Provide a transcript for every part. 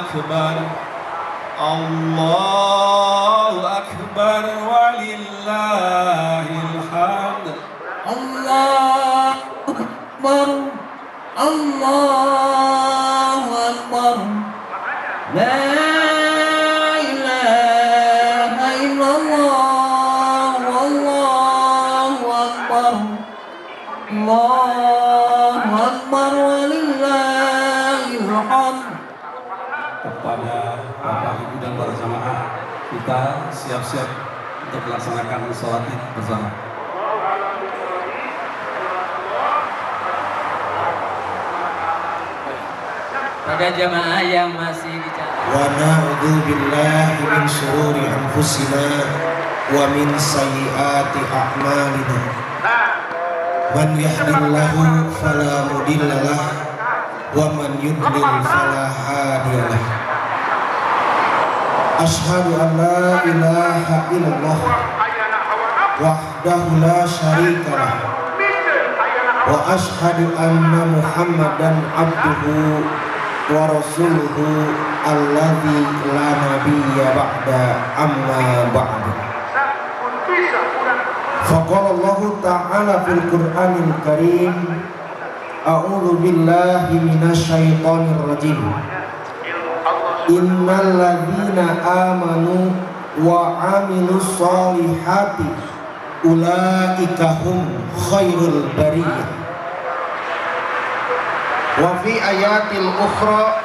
akbar. Allahu akbar walillahil hamd. Allahu akbar. Allahu akbar. La ilaha illallah. Wallahu akbar. Allahu akbar walillahil hamd. Kepada Bapak Ibu dan para jamaah, kita siap-siap untuk melaksanakan sholat Id bersama. Pada jamaah yang masih bicara. Wa na'udzu billahi min syururi anfusina wa min sayyiati a'malina. Man yahdihillahu fala mudhillalah wa man yudlil fala hadiyalah. Asyhadu an la ilaha illallah wahdahu la syarikalah wa asyhadu anna Muhammadan abduhu wa rasuluhu alladzi la nabiyya ba'da amma ba'du. Faqala Allah ta'ala fil Qur'anil Karim, a'udzu billahi minasy syaithanir rajim. Innal ladzina amanu wa 'amilus sholihati ulaika hum khairul bariyah. Wa fi ayatil ukhra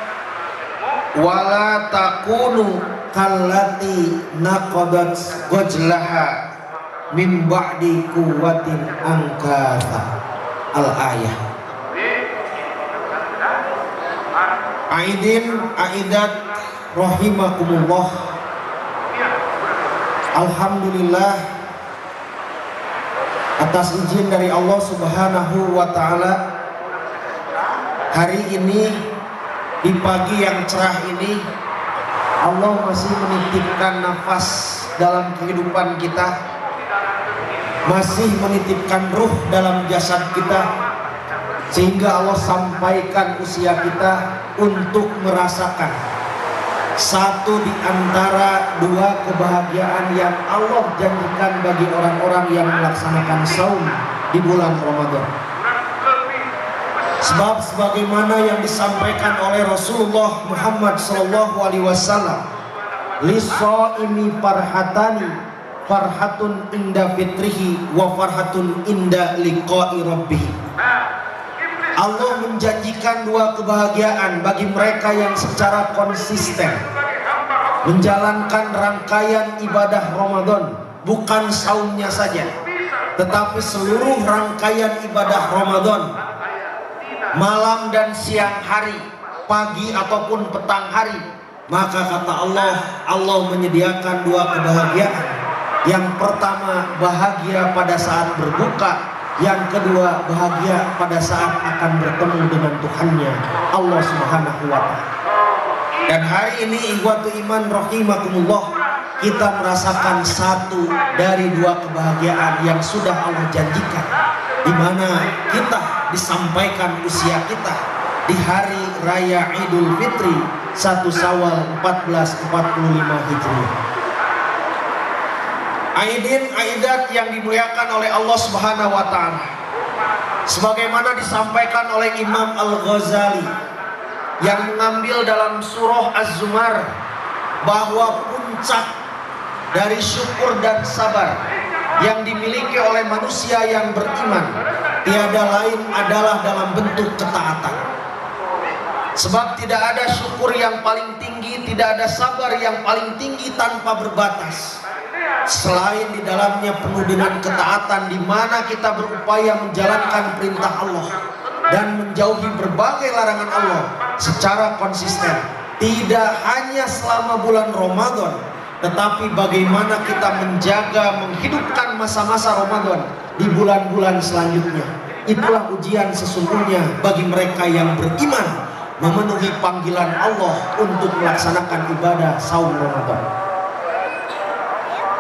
wala takunu kallati naqadat ghajlaha min ba'di quwwatin ankatha. Al-ayah. Aidin aidat rahimakumullah. Alhamdulillah atas izin dari Allah Subhanahu wa taala, hari ini di pagi yang cerah ini Allah masih menitipkan nafas dalam kehidupan kita, masih menitipkan ruh dalam jasad kita, sehingga Allah sampaikan usia kita untuk merasakan satu di antara dua kebahagiaan yang Allah janjikan bagi orang-orang yang melaksanakan saum di bulan Ramadan. Sebab sebagaimana yang disampaikan oleh Rasulullah Muhammad SAW, lis-shaimi farhatani, farhatun inda fitrihi wa farhatun inda liqa'i rabbih. Allah menjanjikan dua kebahagiaan bagi mereka yang secara konsisten menjalankan rangkaian ibadah Ramadan, bukan saumnya saja, tetapi seluruh rangkaian ibadah Ramadan, malam dan siang hari, pagi ataupun petang hari. Maka kata Allah, Allah menyediakan dua kebahagiaan. Yang pertama, bahagia pada saat berbuka. Yang kedua, bahagia pada saat akan bertemu dengan Tuhannya, Allah Subhanahu wa ta'ala. Dan hari ini ikhwatu iman rahimakumullah, kita merasakan satu dari dua kebahagiaan yang sudah Allah janjikan, di mana kita disampaikan usia kita di hari raya Idul Fitri 1 Syawal 1445 Hijriah. Aidin aidat yang dimuliakan oleh Allah Subhanahu wa ta'ala, sebagaimana disampaikan oleh Imam Al-Ghazali yang mengambil dalam surah Az-Zumar, bahwa puncak dari syukur dan sabar yang dimiliki oleh manusia yang beriman tiada lain adalah dalam bentuk ketaatan. Sebab tidak ada syukur yang paling tinggi, tidak ada sabar yang paling tinggi tanpa berbatas, selain di dalamnya penuh dengan ketaatan, di mana kita berupaya menjalankan perintah Allah dan menjauhi berbagai larangan Allah secara konsisten. Tidak hanya selama bulan Ramadan, tetapi bagaimana kita menjaga, menghidupkan masa-masa Ramadan di bulan-bulan selanjutnya. Itulah ujian sesungguhnya bagi mereka yang beriman, memenuhi panggilan Allah untuk melaksanakan ibadah saum Ramadan.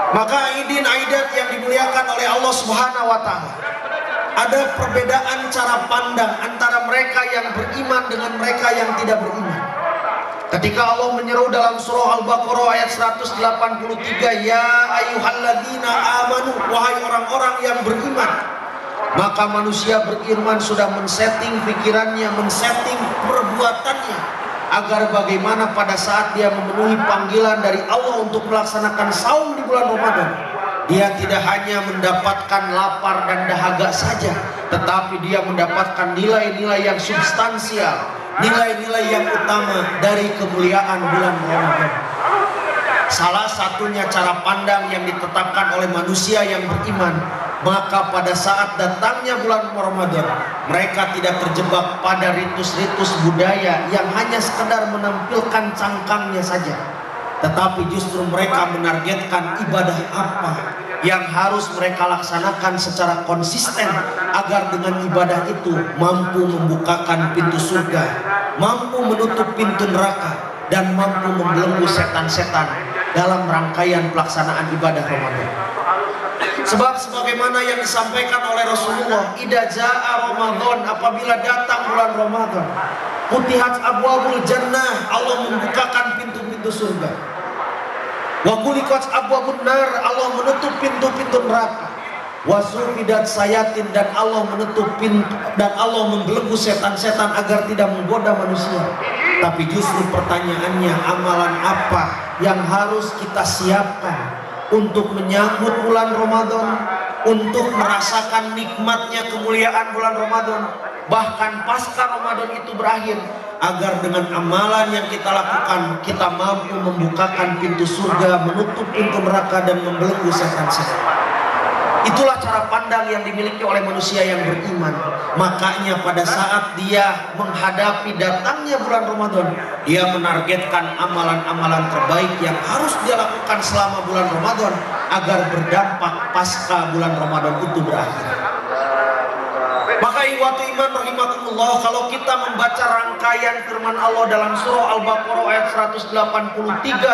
Maka aidin aidat yang dimuliakan oleh Allah Subhanahu wa ta'ala, ada perbedaan cara pandang antara mereka yang beriman dengan mereka yang tidak beriman. Ketika Allah menyeru dalam surah Al-Baqarah ayat 183, ya ayyuhalladzina amanu, wahai orang-orang yang beriman. Maka manusia beriman sudah men-setting pikirannya, men-setting perbuatannya, agar bagaimana pada saat dia memenuhi panggilan dari Allah untuk melaksanakan saum di bulan Ramadan, dia tidak hanya mendapatkan lapar dan dahaga saja, tetapi dia mendapatkan nilai-nilai yang substansial, nilai-nilai yang utama dari kemuliaan bulan Ramadan. Salah satunya cara pandang yang ditetapkan oleh manusia yang beriman, maka pada saat datangnya bulan Ramadan, mereka tidak terjebak pada ritus-ritus budaya yang hanya sekedar menampilkan cangkangnya saja, tetapi justru mereka menargetkan ibadah apa yang harus mereka laksanakan secara konsisten, agar dengan ibadah itu mampu membukakan pintu surga, mampu menutup pintu neraka, dan mampu membelenggu setan-setan dalam rangkaian pelaksanaan ibadah Ramadan. Sebab sebagaimana yang disampaikan oleh Rasulullah, idza jaa Ramadan, apabila datang bulan Ramadan, futihat abwabul jannah, Allah membukakan pintu-pintu surga. Wa ghuliqat abwabun nar, Allah menutup pintu-pintu neraka. Wa sufidat sayatin, dan Allah menutup pintu, dan Allah membelenggu setan-setan agar tidak menggoda manusia. Tapi justru pertanyaannya, amalan apa yang harus kita siapkan untuk menyambut bulan Ramadan, untuk merasakan nikmatnya kemuliaan bulan Ramadan, bahkan pasca Ramadan itu berakhir, agar dengan amalan yang kita lakukan kita mampu membukakan pintu surga, menutup pintu neraka, dan membelenggu setan-setan. Itulah cara pandang yang dimiliki oleh manusia yang beriman. Makanya pada saat dia menghadapi datangnya bulan Ramadan, dia menargetkan amalan-amalan terbaik yang harus dia lakukan selama bulan Ramadan, agar berdampak pasca bulan Ramadan itu berakhir. Maka ikhwatu iman rahimakumullah, kalau kita membaca rangkaian firman Allah dalam surah Al-Baqarah ayat 183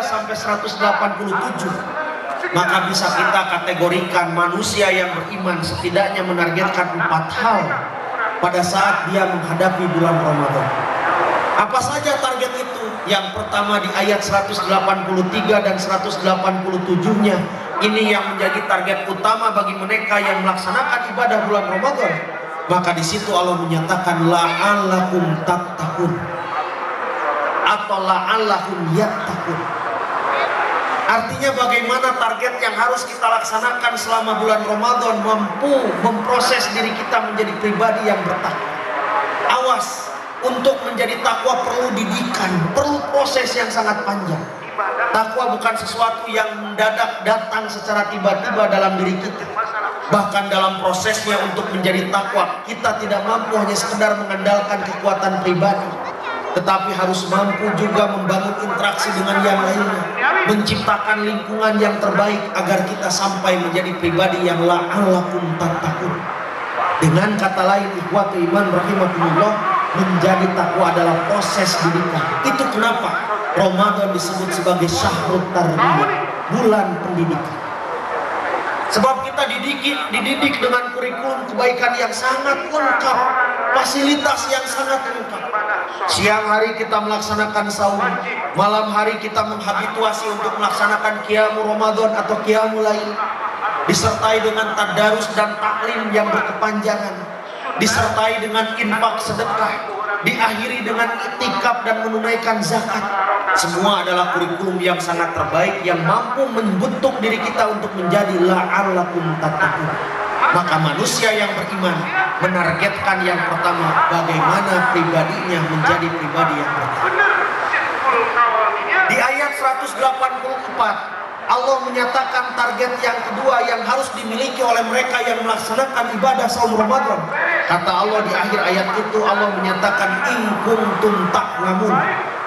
sampai 187, maka bisa kita kategorikan manusia yang beriman setidaknya menargetkan 4 hal pada saat dia menghadapi bulan Ramadan. Apa saja target itu? Yang pertama di ayat 183 dan 187-nya, ini yang menjadi target utama bagi mereka yang melaksanakan ibadah bulan Ramadan. Maka di situ Allah menyatakan la'allakum tattaqun atau la'allahum yattaqun. Artinya bagaimana target yang harus kita laksanakan selama bulan Ramadan, mampu memproses diri kita menjadi pribadi yang bertakwa. Awas, untuk menjadi takwa perlu didikan, perlu proses yang sangat panjang. Takwa bukan sesuatu yang mendadak datang secara tiba-tiba dalam diri kita. Bahkan dalam prosesnya untuk menjadi takwa, kita tidak mampu hanya sekedar mengandalkan kekuatan pribadi, tetapi harus mampu juga membangun interaksi dengan yang lainnya, menciptakan lingkungan yang terbaik agar kita sampai menjadi pribadi yang la'allakum tattaqun. Dengan kata lain, ikhwatu iman rahimakumullah, menjadi takwa adalah proses didikan. Itu kenapa Ramadan disebut sebagai syahrut tarbiyah, bulan pendidikan. Sebab kita dididik dengan kurikulum kebaikan yang sangat lengkap, fasilitas yang sangat lengkap. Siang hari kita melaksanakan saum, malam hari kita menghabituasi untuk melaksanakan qiyamul Ramadan atau qiyamul lail, disertai dengan tadarus dan taklim yang berkepanjangan, disertai dengan infak sedekah, diakhiri dengan iktikaf dan menunaikan zakat. Semua adalah kurikulum yang sangat terbaik yang mampu membentuk diri kita untuk menjadi la'allakum tattaqun. Maka manusia yang beriman menargetkan yang pertama, bagaimana pribadinya menjadi pribadi yang bertakwa. Di ayat 184 Allah menyatakan target yang kedua yang harus dimiliki oleh mereka yang melaksanakan ibadah saum Ramadan. Kata Allah di akhir ayat itu, Allah menyatakan in kuntum ta'lamun,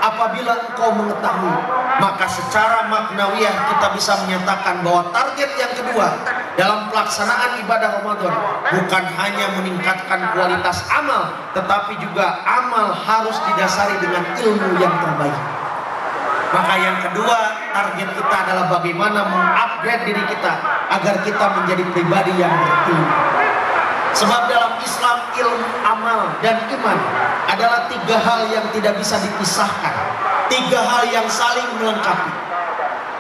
apabila engkau mengetahui. Maka secara maknawiyah kita bisa menyatakan bahwa target yang kedua dalam pelaksanaan ibadah Ramadan bukan hanya meningkatkan kualitas amal, tetapi juga amal harus didasari dengan ilmu yang terbaik. Maka yang kedua, target kita adalah bagaimana mengupgrade diri kita agar kita menjadi pribadi yang berilmu. Sebab dalam Islam, ilmu, amal, dan iman adalah 3 hal yang tidak bisa dipisahkan. Tiga hal yang saling melengkapi.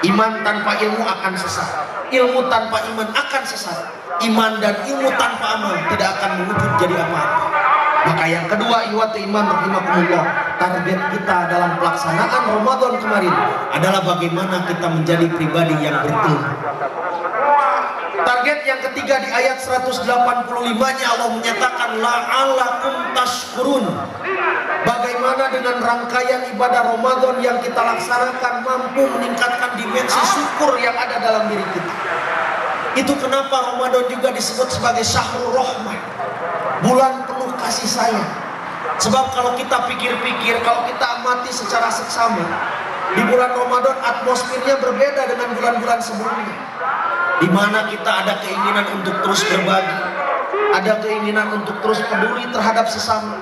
Iman tanpa ilmu akan sesat. Ilmu tanpa iman akan sesat. Iman dan ilmu tanpa amal tidak akan mewujud jadi apa-apa. Maka yang kedua, ikhwati iman rahimakumullah, target kita dalam pelaksanaan Ramadan kemarin adalah bagaimana kita menjadi pribadi yang berilmu. Target yang ketiga di ayat 185-nya Allah menyatakan la'allakum tashkurun. Bagaimana dengan rangkaian ibadah Ramadan yang kita laksanakan mampu meningkatkan dimensi syukur yang ada dalam diri kita. Itu kenapa Ramadan juga disebut sebagai syahrul rahmah, bulan penuh kasih sayang. Sebab kalau kita pikir-pikir, kalau kita amati secara seksama, di bulan Ramadan atmosfernya berbeda dengan bulan-bulan sebelumnya, di mana kita ada keinginan untuk terus berbagi, ada keinginan untuk terus peduli terhadap sesama.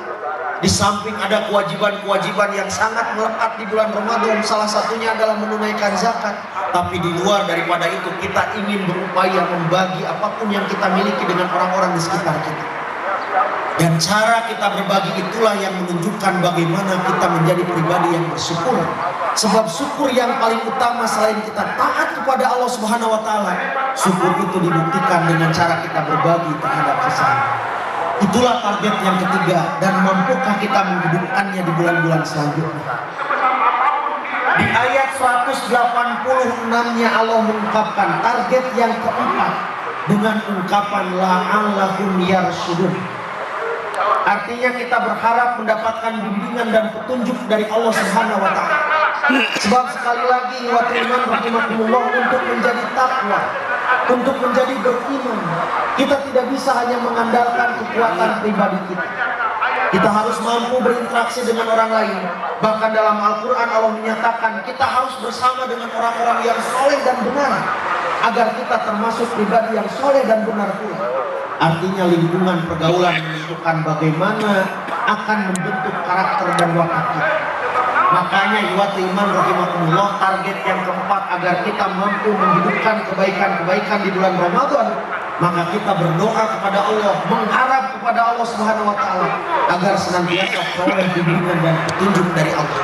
Di samping ada kewajiban-kewajiban yang sangat melekat di bulan Ramadan, salah satunya adalah menunaikan zakat. Tapi di luar daripada itu, kita ingin berupaya membagi apapun yang kita miliki dengan orang-orang di sekitar kita. Dan cara kita berbagi itulah yang menunjukkan bagaimana kita menjadi pribadi yang bersyukur. Sebab syukur yang paling utama selain kita taat kepada Allah Subhanahu wa taala, syukur itu dibuktikan dengan cara kita berbagi terhadap sesama. Itulah target yang ketiga, dan mampukah kita menghidupkannya di bulan-bulan selanjutnya. Di ayat 186-nya Allah mengungkapkan target yang keempat dengan ungkapan la'allahum yarshudun. Artinya kita berharap mendapatkan bimbingan dan petunjuk dari Allah Subhanahu wa taala. Sebab sekali lagi wa iman rahimakumullah, untuk menjadi takwa, untuk menjadi beriman, kita tidak bisa hanya mengandalkan kekuatan pribadi kita. Kita harus mampu berinteraksi dengan orang lain. Bahkan dalam Al-Quran Allah menyatakan kita harus bersama dengan orang-orang yang soleh dan benar, agar kita termasuk pribadi yang soleh dan benar pula. Artinya lingkungan pergaulan menentukan bagaimana akan membentuk karakter dan watak kita. Makanya ikhwati iman rahimakumullah, target yang keempat agar kita mampu menghidupkan kebaikan-kebaikan di bulan Ramadan, maka kita berdoa kepada Allah, mengharap kepada Allah Subhanahu wa taala agar senantiasa peroleh bimbingan dan petunjuk dari Allah,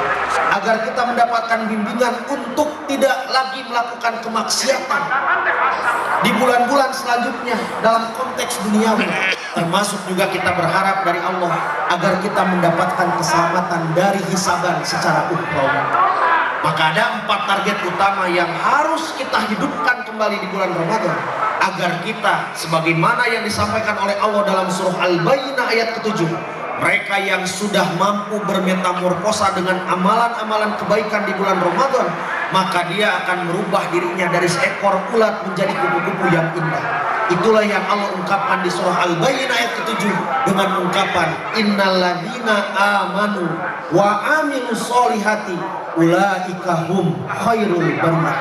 agar kita mendapatkan bimbingan untuk tidak lagi melakukan kemaksiatan di bulan-bulan selanjutnya dalam konteks duniawi. Termasuk juga kita berharap dari Allah agar kita mendapatkan keselamatan dari hisaban secara ukhrawi. Maka ada 4 target utama yang harus kita hidupkan kembali di bulan Ramadan, agar kita sebagaimana yang disampaikan oleh Allah dalam surah Al-Bayyinah ayat ke-7, mereka yang sudah mampu bermetamorfosa dengan amalan-amalan kebaikan di bulan Ramadan, maka dia akan merubah dirinya dari seekor ulat menjadi kupu-kupu yang indah. Itulah yang Allah ungkapkan di surah Al-Bayyinah ayat ke-7 dengan ungkapan innalladzina amanu wa amilus solihati ulaika hum khairul bariyah.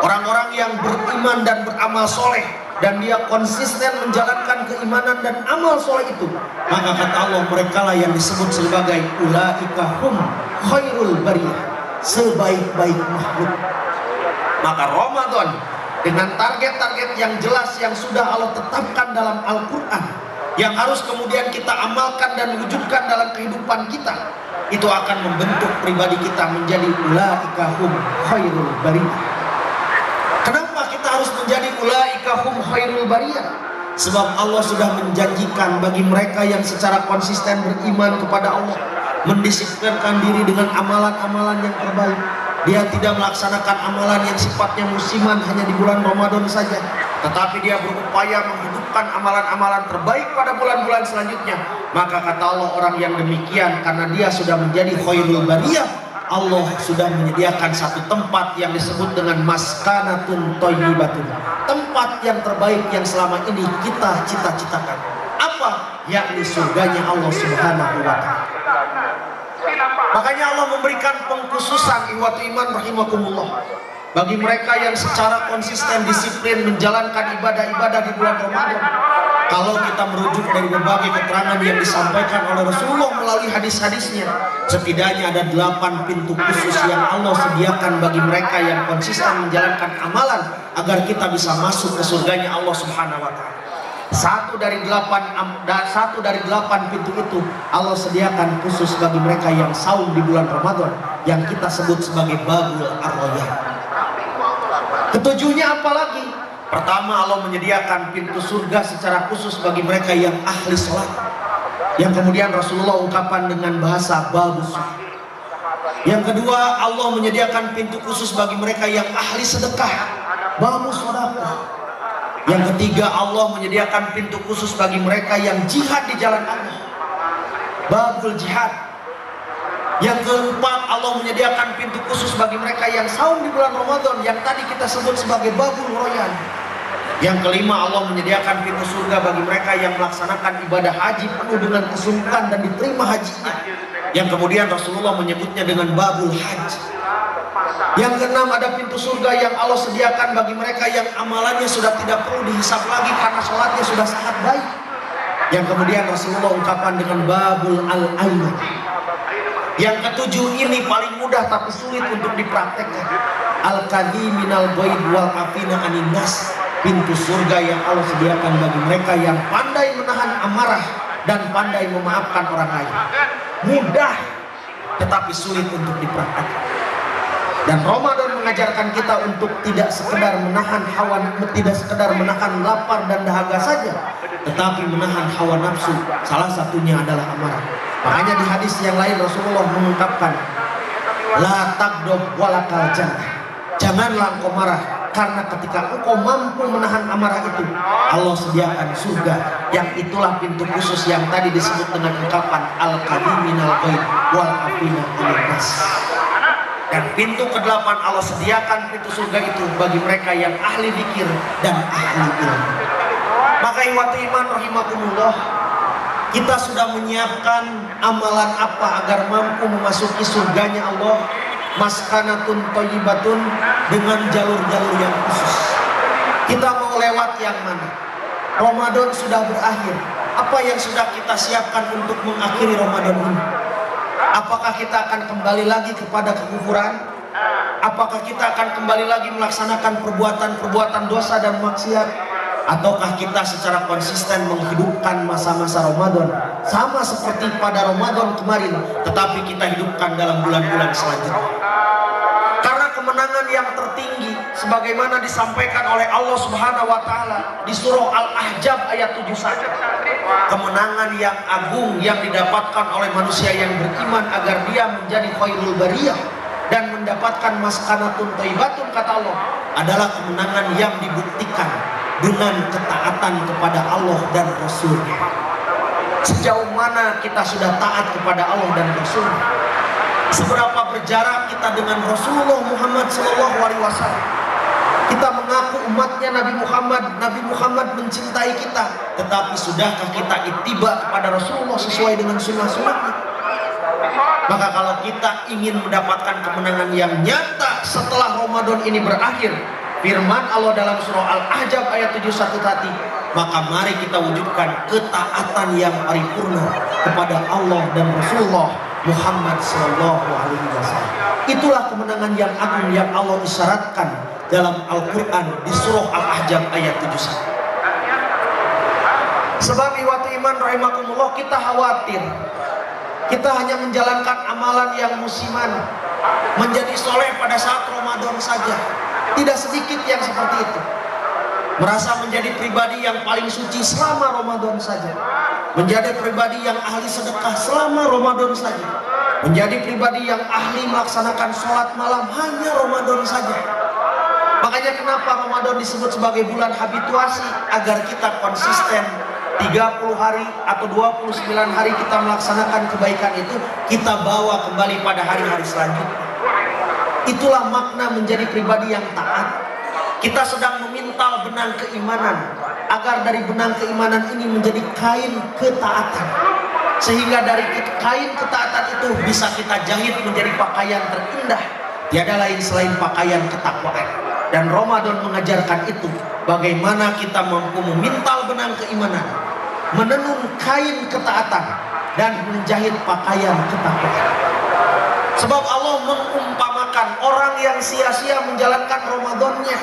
Orang-orang yang beriman dan beramal soleh, dan dia konsisten menjalankan keimanan dan amal soleh itu, maka kata Allah mereka lah yang disebut sebagai ulaika hum khairul bariyah, sebaik-baik makhluk. Maka Ramadan dengan target-target yang jelas yang sudah Allah tetapkan dalam Al-Quran, yang harus kemudian kita amalkan dan wujudkan dalam kehidupan kita, itu akan membentuk pribadi kita menjadi ulaika hum khairul bariyah. Kenapa kita harus menjadi ulaika hum khairul bariyah? Sebab Allah sudah menjanjikan bagi mereka yang secara konsisten beriman kepada Allah, mendisiplinkan diri dengan amalan-amalan yang terbaik. Dia tidak melaksanakan amalan yang sifatnya musiman hanya di bulan Ramadan saja, tetapi dia berupaya menghidupkan amalan-amalan terbaik pada bulan-bulan selanjutnya. Maka kata Allah, orang yang demikian karena dia sudah menjadi khairul bariyah, Allah sudah menyediakan satu tempat yang disebut dengan maskanatun thayyibatun, tempat yang terbaik yang selama ini kita cita-citakan. Apa? Yakni surganya Allah Subhanahu wa taala. Makanya Allah memberikan pengkhususan ikhwati iman rahimakumullah bagi mereka yang secara konsisten disiplin menjalankan ibadah-ibadah di bulan Ramadan. Kalau kita merujuk dari berbagai keterangan yang disampaikan oleh Rasulullah melalui hadis-hadisnya, setidaknya ada 8 pintu khusus yang Allah sediakan bagi mereka yang konsisten menjalankan amalan agar kita bisa masuk ke surganya Allah Subhanahu wa taala. Satu dari delapan pintu itu Allah sediakan khusus bagi mereka yang saum di bulan Ramadan, yang kita sebut sebagai babul ar-royan. Ketujuhnya apa lagi? Pertama, Allah menyediakan pintu surga secara khusus bagi mereka yang ahli sholat, yang kemudian Rasulullah ungkapkan dengan bahasa babus. Yang kedua, Allah menyediakan pintu khusus bagi mereka yang ahli sedekah, babus sedekah. Yang ketiga, Allah menyediakan pintu khusus bagi mereka yang jihad di jalan Allah, babul jihad. Yang keempat, Allah menyediakan pintu khusus bagi mereka yang saum di bulan Ramadan, yang tadi kita sebut sebagai babul royan. Yang kelima, Allah menyediakan pintu surga bagi mereka yang melaksanakan ibadah haji penuh dengan kesungguhan dan diterima hajinya, yang kemudian Rasulullah menyebutnya dengan babul haji. Yang keenam, ada pintu surga yang Allah sediakan bagi mereka yang amalannya sudah tidak perlu dihisap lagi karena sholatnya sudah sangat baik, yang kemudian Rasulullah ungkapkan dengan babul al-aiman. Yang ketujuh ini paling mudah tapi sulit untuk dipraktekkan, al-kadhiminal ghaid wal afina anin nas, pintu surga yang Allah sediakan bagi mereka yang pandai menahan amarah dan pandai memaafkan orang lain. Mudah tetapi sulit untuk dipraktekkan. Dan Ramadan mengajarkan kita untuk tidak sekedar menahan hawa, tidak sekedar menahan lapar dan dahaga saja, tetapi menahan hawa nafsu. Salah satunya adalah amarah. Makanya di hadis yang lain Rasulullah mengungkapkan, la tagdob walakal jannah. Janganlah engkau marah, karena ketika engkau mampu menahan amarah itu, Allah sediakan surga, yang itulah pintu khusus yang tadi disebut dengan ungkapan al-kadhiminal ghaid wal afina anin nas. Dan pintu ke-8, Allah sediakan pintu surga itu bagi mereka yang ahli zikir dan ahli ilmu. Maka ikhwati iman rahimakumullah, kita sudah menyiapkan amalan apa agar mampu memasuki surganya Allah, maskanatun thayyibatun, dengan jalur-jalur yang khusus. Kita mau lewat yang mana? Ramadan sudah berakhir. Apa yang sudah kita siapkan untuk mengakhiri Ramadan ini? Apakah kita akan kembali lagi kepada kekufuran? Apakah kita akan kembali lagi melaksanakan perbuatan-perbuatan dosa dan maksiat? Ataukah kita secara konsisten menghidupkan masa-masa Ramadan sama seperti pada Ramadan kemarin, tetapi kita hidupkan dalam bulan-bulan selanjutnya? Karena kemenangan yang tertinggi sebagaimana disampaikan oleh Allah Subhanahu wa taala di surah Al-Ahzab ayat 71, kemenangan yang agung yang didapatkan oleh manusia yang beriman agar dia menjadi khairul bariyah dan mendapatkan maskanatun thayyibatun, kata Allah, adalah kemenangan yang dibuktikan dengan ketaatan kepada Allah dan Rasul-Nya. Sejauh mana kita sudah taat kepada Allah dan Rasul-Nya? Seberapa berjarak kita dengan Rasulullah Muhammad SAW? Kita mengaku umatnya Nabi Muhammad mencintai kita, tetapi sudahkah kita ittiba kepada Rasulullah sesuai dengan sunnah-sunnahnya? Maka kalau kita ingin mendapatkan kemenangan yang nyata setelah Ramadan ini berakhir, firman Allah dalam surah Al-Ahzab ayat 71 tadi, maka mari kita wujudkan ketaatan yang paripurna kepada Allah dan Rasulullah Muhammad SAW. Itulah kemenangan yang agung yang Allah isyaratkan dalam Al-Quran di surah Al-Ahzab ayat 71. Sebab ikhwati iman rahimakumullah, kita khawatir kita hanya menjalankan amalan yang musiman, menjadi soleh pada saat Ramadan saja. Tidak sedikit yang seperti itu, merasa menjadi pribadi yang paling suci selama Ramadan saja, menjadi pribadi yang ahli sedekah selama Ramadan saja, menjadi pribadi yang ahli melaksanakan sholat malam hanya Ramadan saja. Makanya kenapa Ramadan disebut sebagai bulan habituasi, agar kita konsisten 30 hari atau 29 hari kita melaksanakan kebaikan itu, kita bawa kembali pada hari-hari selanjutnya. Itulah makna menjadi pribadi yang taat. Kita sedang memintal benang keimanan, agar dari benang keimanan ini menjadi kain ketaatan, sehingga dari kain ketaatan itu bisa kita jahit menjadi pakaian terindah, tiada lain selain pakaian ketakwaan. Dan Ramadan mengajarkan itu, bagaimana kita mampu memintal benang keimanan, menenun kain ketaatan, dan menjahit pakaian ketakwaan. Sebab Allah mengumpamakan orang yang sia-sia menjalankan Ramadannya,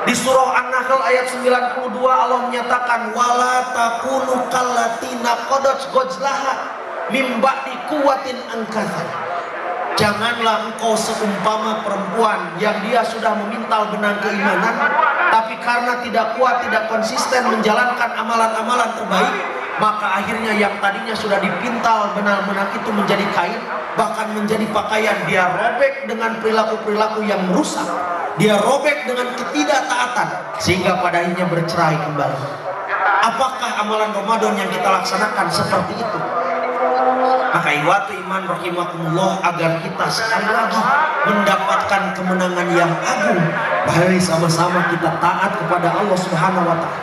Di surah An-Nahl ayat 92 Allah menyatakan wala takunu kallatina qadat ghazlaha mim ba'di quwwatin angkatha. Janganlah engkau seumpama perempuan yang dia sudah memintal benang keimanan, tapi karena tidak kuat, tidak konsisten menjalankan amalan-amalan terbaik, maka akhirnya yang tadinya sudah dipintal benang-benang itu menjadi kain, bahkan menjadi pakaian. Dia robek dengan perilaku-perilaku yang merusak, dia robek dengan ketidaktaatan, sehingga pada akhirnya bercerai kembali. Apakah amalan Ramadan yang kita laksanakan seperti itu? Maka iwatu iman rahimakumullah, agar kita sekali lagi mendapatkan kemenangan yang agung, mari sama-sama kita taat kepada Allah Subhanahu wa Ta'ala,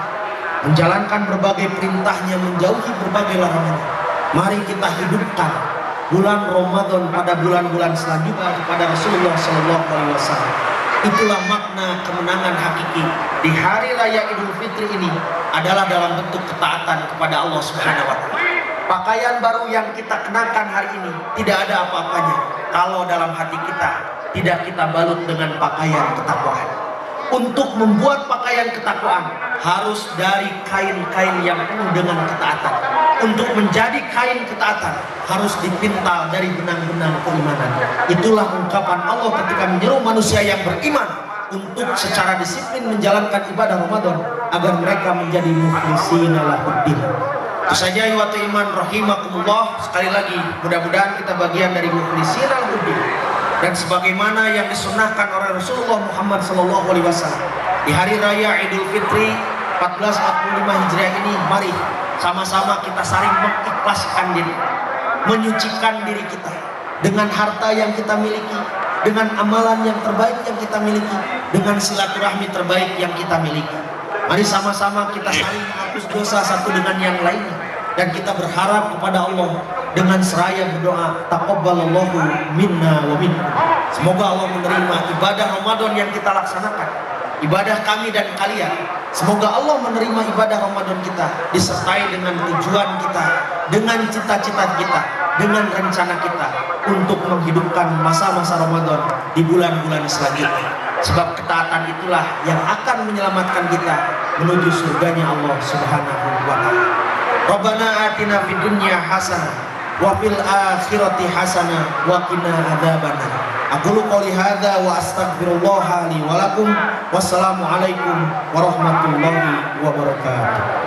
menjalankan berbagai perintahnya, menjauhi berbagai larangannya. Mari kita hidupkan bulan Ramadan pada bulan-bulan selanjutnya kepada Rasulullah SAW. Itulah makna kemenangan hakiki di hari raya Idul Fitri ini, adalah dalam bentuk ketaatan kepada Allah Subhanahu wa Ta'ala. Pakaian baru yang kita kenakan hari ini tidak ada apa-apanya kalau dalam hati kita tidak kita balut dengan pakaian ketakwaan. Untuk membuat pakaian ketakwaan harus dari kain-kain yang penuh dengan ketaatan. Untuk menjadi kain ketaatan harus dipintal dari benang-benang keimanan. Itulah ungkapan Allah ketika menyeru manusia yang beriman untuk secara disiplin menjalankan ibadah Ramadan agar mereka menjadi mukhlishina lahuddin. Itu saja iwatu iman rahimakumullah. Sekali lagi mudah-mudahan kita bagian dari mukhlishina lahuddin, dan sebagaimana yang disunnahkan oleh Rasulullah Muhammad SAW di hari raya Idul Fitri 1445 Hijriah ini, mari sama-sama kita saling mengikhlaskan diri, menyucikan diri kita dengan harta yang kita miliki, dengan amalan yang terbaik yang kita miliki, dengan silaturahmi terbaik yang kita miliki. Mari sama-sama kita saling menghapus dosa satu dengan yang lainnya, dan kita berharap kepada Allah dengan seraya berdoa, taqabbalallahu minna wa minkum. Semoga Allah menerima ibadah Ramadan yang kita laksanakan, ibadah kami dan kalian. Semoga Allah menerima ibadah Ramadan kita disertai dengan tujuan kita, dengan cita-cita kita, dengan rencana kita untuk menghidupkan masa-masa Ramadan di bulan-bulan selanjutnya. Sebab ketaatan itulah yang akan menyelamatkan kita menuju surganya Allah Subhanahu wa Ta'ala. Rabbana atina fid dunya hasanah wa fil akhirati hasanah wa qina adzabannar. Aqulu qouli hadza wa astaghfirullah li wa lakum. Wassalamu alaikum warahmatullahi wabarakatuh.